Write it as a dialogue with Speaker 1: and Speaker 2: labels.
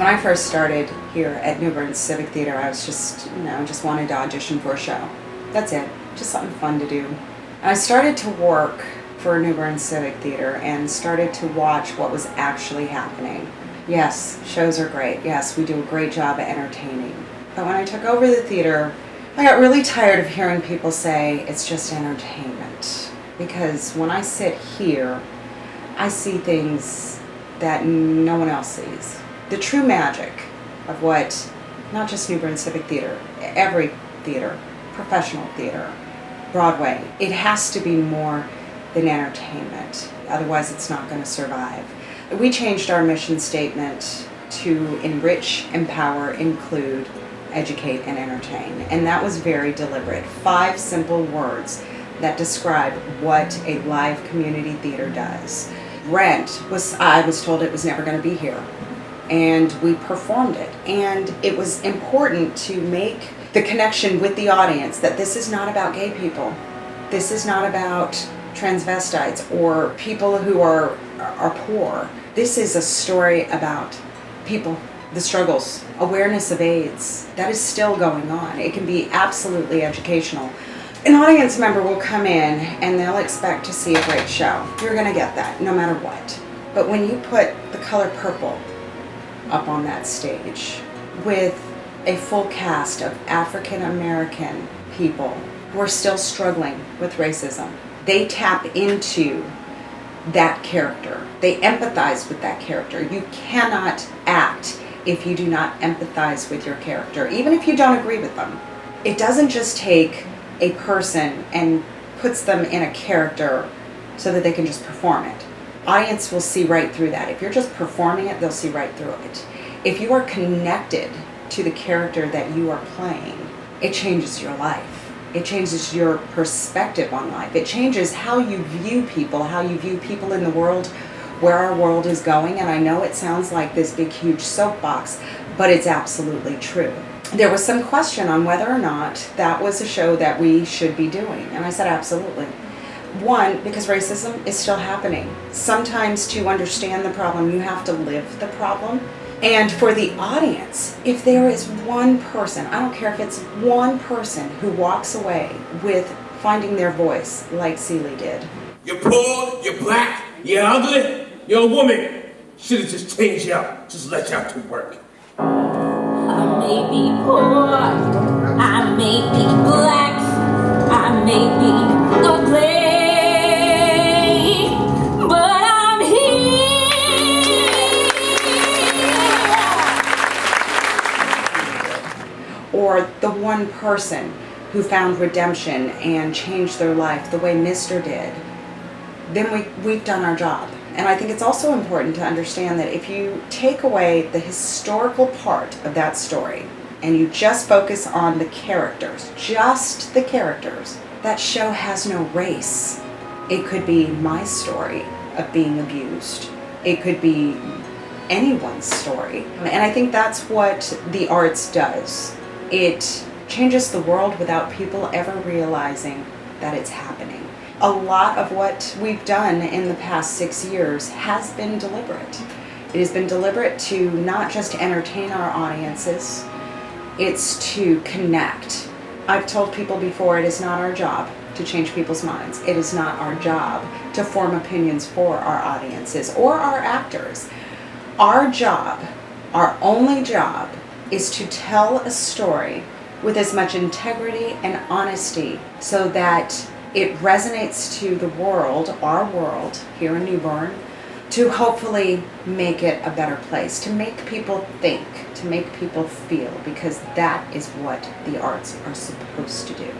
Speaker 1: I first started here at New Bern Civic Theater, I was just wanted to audition for a show. That's it, just something fun to do. And I started to work for New Bern Civic Theater and started to watch what was actually happening. Yes, shows are great. Yes, we do a great job at entertaining. But when I took over the theater, I got really tired of hearing people say it's just entertainment. Because when I sit here, I see things that no one else sees. The true magic of what, not just New Bern Civic Theater, every theater, professional theater, Broadway, it has to be more than entertainment. Otherwise it's not going to survive. We changed our mission statement to enrich, empower, include, educate, and entertain. And that was very deliberate. 5 simple words that describe what a live community theater does. Rent I was told it was never going to be here. And we performed it. And it was important to make the connection with the audience that this is not about gay people. This is not about transvestites or people who are poor. This is a story about people, the struggles, awareness of AIDS. That is still going on. It can be absolutely educational. An audience member will come in and they'll expect to see a great show. You're going to get that no matter what. But when you put the color purple up on that stage with a full cast of African American people who are still struggling with racism, they tap into that character. They empathize with that character. You cannot act if you do not empathize with your character, even if you don't agree with them. It doesn't just take a person and puts them in a character so that they can just perform it. Audience will see right through that. If you're just performing it, they'll see right through it. If you are connected to the character that you are playing, it changes your life. It changes your perspective on life. It changes how you view people in the world, where our world is going. And I know it sounds like this big, huge soapbox, but it's absolutely true. There was some question on whether or not that was a show that we should be doing. And I said, absolutely. One, because racism is still happening. Sometimes to understand the problem, you have to live the problem. And for the audience, if there is one person, I don't care if it's one person who walks away with finding their voice like Celie did.
Speaker 2: You're poor, you're black, you're ugly, you're a woman. Should have just changed you out, just let you out to work.
Speaker 3: I may be poor, I may be black, I may be ugly, but I'm here.
Speaker 1: Or the one person who found redemption and changed their life the way Mr. did, then we've done our job. And I think it's also important to understand that if you take away the historical part of that story and you just focus on the characters, just the characters, that show has no race. It could be my story of being abused. It could be anyone's story. And I think that's what the arts does. It changes the world without people ever realizing that it's happening. A lot of what we've done in the past 6 years has been deliberate. It has been deliberate to not just entertain our audiences, it's to connect. I've told people before, it is not our job to change people's minds. It is not our job to form opinions for our audiences or our actors. Our job, our only job, is to tell a story with as much integrity and honesty so that it resonates to the world, our world here in New Bern, to hopefully make it a better place, to make people think, to make people feel, because that is what the arts are supposed to do.